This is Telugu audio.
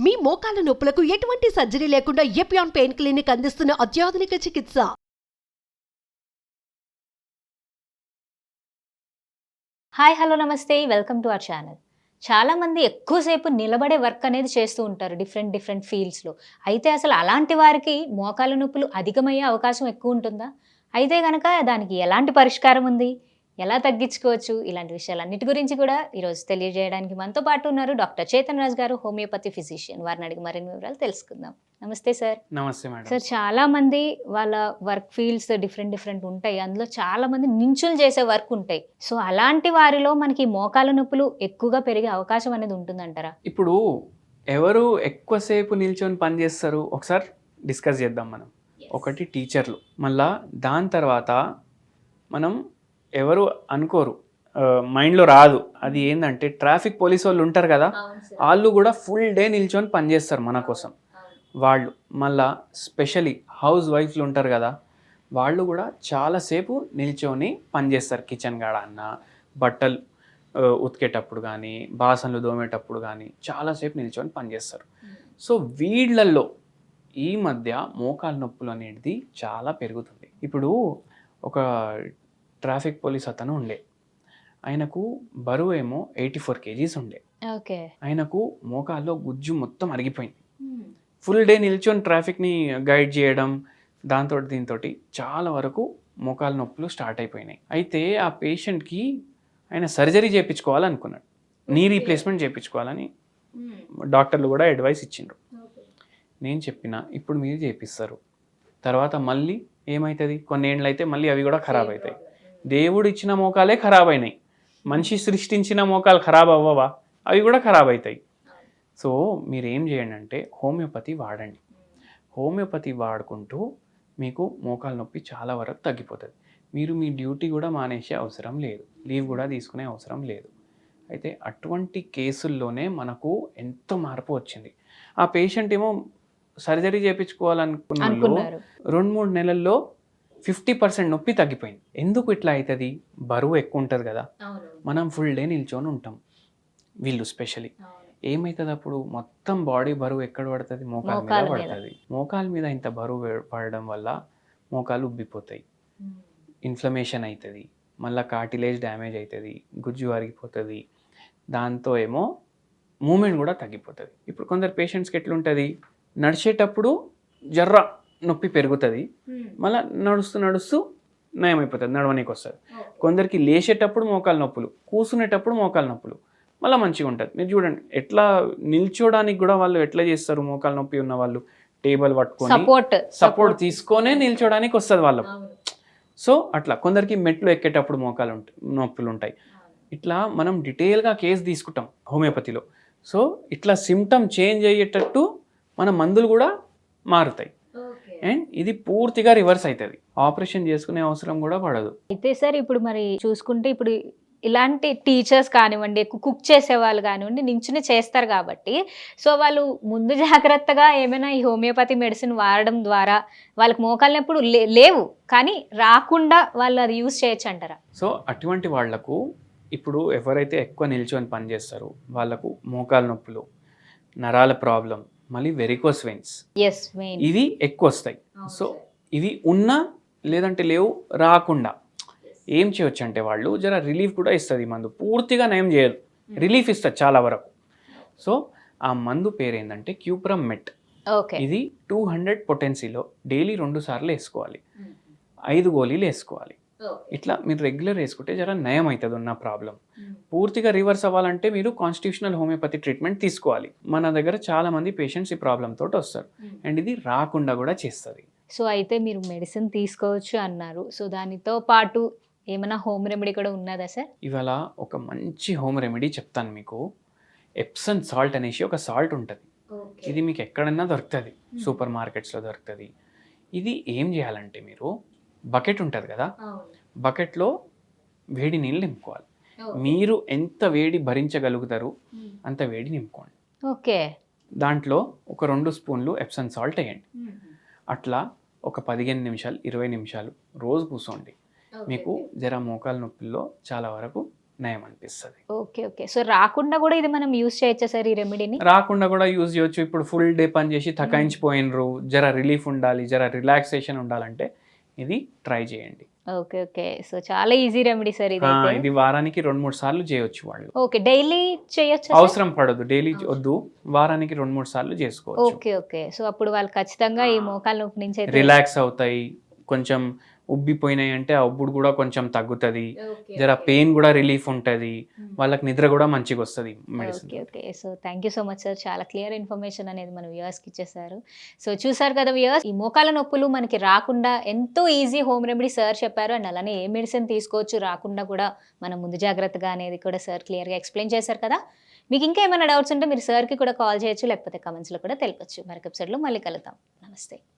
మీ మోకాల నొప్పులకు ఎటువంటి సర్జరీ లేకుండా ఎపియాన్ పెయిన్ క్లినిక్ అందిస్తున్న అత్యాధునిక చికిత్స. హాయ్ హలో నమస్తే వెల్కమ్ టు అవర్ ఛానల్. చాలామంది ఎక్కువసేపు నిలబడే వర్క్ అనేది చేస్తూ ఉంటారు డిఫరెంట్ ఫీల్డ్స్లో. అయితే అసలు అలాంటి వారికి మోకాల నొప్పులు అధికమయ్యే అవకాశం ఎక్కువ ఉంటుందా? అయితే కనుక దానికి ఎలాంటి పరిష్కారం ఉంది, ఎలా తగ్గించుకోవచ్చు, ఇలాంటి విషయాలన్నిటి గురించి కూడా ఈరోజు తెలియజేయడానికి మనతో పాటు ఉన్నారు డాక్టర్ చేతన్ రాజ్ గారు, హోమియోపతి ఫిజిషియన్. వారిని అడిగి మరిన్ని వివరాలు తెలుసుకుందాం. నమస్తే సార్. నమస్తే మేడం. సార్, చాలా మంది వాళ్ళ వర్క్ ఫీల్డ్స్ డిఫరెంట్ ఉంటాయి. అందులో చాలా మంది నించులు చేసే వర్క్ ఉంటాయి. సో అలాంటి వారిలో మనకి మోకాల నొప్పులు ఎక్కువగా పెరిగే అవకాశం అనేది ఉంటుందంటారా? ఇప్పుడు ఎవరు ఎక్కువసేపు నిల్చొని పని చేస్తారు ఒకసారి డిస్కస్ చేద్దాం మనం. ఒకటి టీచర్లు, మళ్ళా దాని తర్వాత మనం ఎవరు అనుకోరు, మైండ్లో రాదు, అది ఏంటంటే ట్రాఫిక్ పోలీస్ వాళ్ళు ఉంటారు కదా, వాళ్ళు కూడా ఫుల్ డే నిల్చొని పని చేస్తారు మన కోసం. వాళ్ళు మళ్ళా స్పెషలీ హౌస్ వైఫ్లు ఉంటారు కదా, వాళ్ళు కూడా చాలాసేపు నిల్చొని పనిచేస్తారు. కిచెన్ కాడ అన్న, బట్టలు ఉతికేటప్పుడు కానీ, బాసనలు దోమేటప్పుడు కానీ చాలాసేపు నిల్చొని పనిచేస్తారు. సో వీళ్ళల్లో ఈ మధ్య మోకాలు నొప్పులు అనేది చాలా పెరుగుతుంది. ఇప్పుడు ఒక ట్రాఫిక్ పోలీస్ అతను ఉండే, ఆయనకు బరువు ఏమో 84 kgs ఉండే. ఓకే. ఆయనకు మోకాల్లో గుజ్జు మొత్తం అరిగిపోయింది. ఫుల్ డే నిల్చొని ట్రాఫిక్ని గైడ్ చేయడం, దాంతో దీంతో చాలా వరకు మోకాలు నొప్పులు స్టార్ట్ అయిపోయినాయి. అయితే ఆ పేషెంట్కి ఆయన సర్జరీ చేయించుకోవాలనుకున్నాడు, నీ రీప్లేస్మెంట్ చేయించుకోవాలని డాక్టర్లు కూడా అడ్వైస్ ఇచ్చిండ్రు. నేను చెప్పిన ఇప్పుడు మీరు చేపిస్తారు, తర్వాత మళ్ళీ ఏమవుతుంది, కొన్ని ఏళ్ళు అయితే మళ్ళీ అవి కూడా ఖరాబ్ అవుతాయి. దేవుడు ఇచ్చిన మోకాలే ఖరాబ్ అయినాయి, మనిషి సృష్టించిన మోకాలు ఖరాబ్ అవ్వవా? అవి కూడా ఖరాబ్ అవుతాయి. సో మీరు ఏం చేయండి అంటే హోమియోపతి వాడండి. హోమియోపతి వాడుకుంటూ మీకు మోకాలు నొప్పి చాలా వరకు తగ్గిపోతుంది. మీరు మీ డ్యూటీ కూడా మానేసే అవసరం లేదు, లీవ్ కూడా తీసుకునే అవసరం లేదు. అయితే అటువంటి కేసుల్లోనే మనకు ఎంతో మార్పు వచ్చింది. ఆ పేషెంట్ ఏమో సర్జరీ చేయించుకోవాలనుకున్నారు, 2-3 నెలల్లో 50% నొప్పి తగ్గిపోయింది. ఎందుకు ఇట్లా అవుతుంది? బరువు ఎక్కువ ఉంటుంది కదా, మనం ఫుల్ డే నిల్చొని ఉంటాం. వీళ్ళు స్పెషలీ ఏమవుతుంది అప్పుడు, మొత్తం బాడీ బరువు ఎక్కడ పడుతుంది? మోకాల మీద పడుతుంది. మోకాల మీద ఇంత బరువు పడడం వల్ల మోకాలు ఉబ్బిపోతాయి, ఇన్ఫ్లమేషన్ అవుతుంది, మళ్ళీ కార్టిలేజ్ డ్యామేజ్ అవుతుంది, గుజ్జు అరిగిపోతుంది, దాంతో ఏమో మూమెంట్ కూడా తగ్గిపోతుంది. ఇప్పుడు కొందరు పేషెంట్స్కి ఎట్లుంటుంది, నడిచేటప్పుడు జర్ర నొప్పి పెరుగుతుంది, మళ్ళీ నడుస్తూ నయమైపోతుంది, నడవనీకి వస్తుంది. కొందరికి లేచేటప్పుడు మోకాలు నొప్పులు, కూర్చునేటప్పుడు మోకాలు నొప్పులు, మళ్ళీ మంచిగా ఉంటుంది. మీరు చూడండి ఎట్లా నిల్చోడానికి కూడా వాళ్ళు ఎట్లా చేస్తారు, మోకాలు నొప్పి ఉన్న వాళ్ళు టేబుల్ పట్టుకొని సపోర్ట్ తీసుకొనే నిల్చోడానికి వస్తుంది వాళ్ళకు. సో అట్లా కొందరికి మెట్లు ఎక్కేటప్పుడు మోకాలు నొప్పులు ఉంటాయి. ఇట్లా మనం డీటెయిల్గా కేసు తీసుకుంటాం హోమియోపతిలో. సో ఇట్లా సిమ్టమ్ చేంజ్ అయ్యేటట్టు మన మందులు కూడా మారుతాయి, అండ్ ఇది పూర్తిగా రివర్స్ అవుతుంది. ఆపరేషన్ చేసుకునే అవసరం కూడా పడదు. అయితే సార్, ఇప్పుడు మరి చూసుకుంటే ఇప్పుడు ఇలాంటి టీచర్స్ కానివ్వండి, కుక్ చేసే వాళ్ళు కానివ్వండి, నించుని చేస్తారు కాబట్టి, సో వాళ్ళు ముందు జాగ్రత్తగా ఏమైనా ఈ హోమియోపతి మెడిసిన్ వాడడం ద్వారా వాళ్ళకి మోకాలు నొప్పులు లేవు కానీ రాకుండా వాళ్ళు అది యూజ్ చేయొచ్చు అంటారా? సో అటువంటి వాళ్లకు ఇప్పుడు ఎవరైతే ఎక్కువ నిల్చొని పనిచేస్తారో వాళ్ళకు మోకాలు నొప్పులు, నరాల ప్రాబ్లం, మళ్ళీ వెరికోస్ వెయిన్స్, ఇవి ఎక్కువ వస్తాయి. సో ఇవి ఉన్నా లేదంటే లేవు, రాకుండా ఏం చేయొచ్చు అంటే వాళ్ళు జర రిలీఫ్ కూడా ఇస్తుంది. మందు పూర్తిగా నయం చేయదు, రిలీఫ్ ఇస్తుంది చాలా వరకు. సో ఆ మందు పేరు ఏంటంటే క్యూప్రమ్ మెట్. ఇది 200 పొటెన్సీలో డైలీ 2 సార్లు వేసుకోవాలి, 5 గోళీలు వేసుకోవాలి. ఇట్లా మీరు రెగ్యులర్ వేసుకుంటే జర నయం అవుతుంది ఉన్న ప్రాబ్లం. పూర్తిగా రివర్స్ అవ్వాలంటే మీరు కాన్స్టిట్యూషనల్ హోమియోపతి ట్రీట్మెంట్ తీసుకోవాలి. మన దగ్గర చాలా మంది పేషెంట్స్ ఈ ప్రాబ్లం తోటి వస్తారు, అండ్ ఇది రాకుండా కూడా చేస్తుంది. సో అయితే మీరు మెడిసిన్ తీసుకోవచ్చు అన్నారు, సో దానితో పాటు ఏమైనా హోమ్ రెమెడీ కూడా ఉన్నదా సార్? ఇవాళ ఒక మంచి హోమ్ రెమెడీ చెప్తాను మీకు. ఎప్సమ్ సాల్ట్ అనేసి ఒక సాల్ట్ ఉంటుంది, ఇది మీకు ఎక్కడన్నా దొరుకుతుంది, సూపర్ మార్కెట్స్లో దొరుకుతుంది. ఇది ఏం చేయాలంటే మీరు బకెట్ ఉంటుంది కదా, బకెట్లో వేడి నీళ్ళు నింపుకోవాలి. మీరు ఎంత వేడి భరించగలుగుతారు అంత వేడి నింపుకోండి. ఓకే. దాంట్లో ఒక 2 స్పూన్లు ఎప్సమ్ సాల్ట్ వేయండి. అట్లా ఒక 15 నిమిషాలు 20 నిమిషాలు రోజు కూర్చోండి. మీకు జర మోకాలు నొప్పుల్లో చాలా వరకు నయం అనిపిస్తుంది. Okay okay. సో రాకుండా కూడా ఇది మనం యూస్ చేయొచ్చా సార్ ఈ రెమెడీని? రాకుండా కూడా యూజ్ చేయొచ్చు. ఇప్పుడు ఫుల్ డే పని చేసి తకాయించిపోయినరు, జర రిలీఫ్ ఉండాలి, జర రిలాక్సేషన్ ఉండాలంటే ఇది ట్రై చేయండి. Okay okay. సో చాలా ఈజీ రెమెడీ సార్ ఇది. ఇది వారానికి 2-3 సార్లు చేయొచ్చు వాళ్ళు. ఓకే. డైలీ చేయొచ్చా? అవసరం పడదు, డైలీ వద్దు, వారానికి 2-3 సార్లు చేసుకోవచ్చు. Okay okay. సో అప్పుడు వాళ్ళు ఖచ్చితంగా ఈ మోకాల నొప్పి నుంచి అయితే రిలాక్స్ అవుతాయి, కొంచెం ఉబ్బిపోయినాయి అంటే ఆ ఉబ్బుడు కూడా కొంచెం తగ్గుతుంది, జర పెయిన్ కూడా రిలీఫ్ ఉంటుంది, వాళ్ళకి నిద్ర కూడా మంచిగా వస్తుంది medicine. Okay okay. So thank you so much sir, చాలా క్లియర్ ఇన్ఫర్మేషన్ అనేది మన వ్యూయర్స్కి ఇచ్చేసారు. సో చూసారు కదా వ్యూయర్స్, ఈ మోకాల నొప్పులు మనకి రాకుండా ఎంతో ఈజీ హోమ్ రెమెడీ సార్ చెప్పారు. అండ్ అలానే ఏ మెడిసిన్ తీసుకోవచ్చు రాకుండా కూడా మనం ముందు జాగ్రత్తగా అనేది కూడా సార్ క్లియర్గా ఎక్స్ప్లెయిన్ చేశారు కదా. మీకు ఇంకా ఏమైనా డౌట్స్ ఉంటే మీరు సార్కి కూడా కాల్ చేయొచ్చు, లేకపోతే కమెంట్స్లో కూడా తెలపచ్చు. మరొక ఎపిసోడ్లో మళ్ళీ కలుద్దాం. నమస్తే.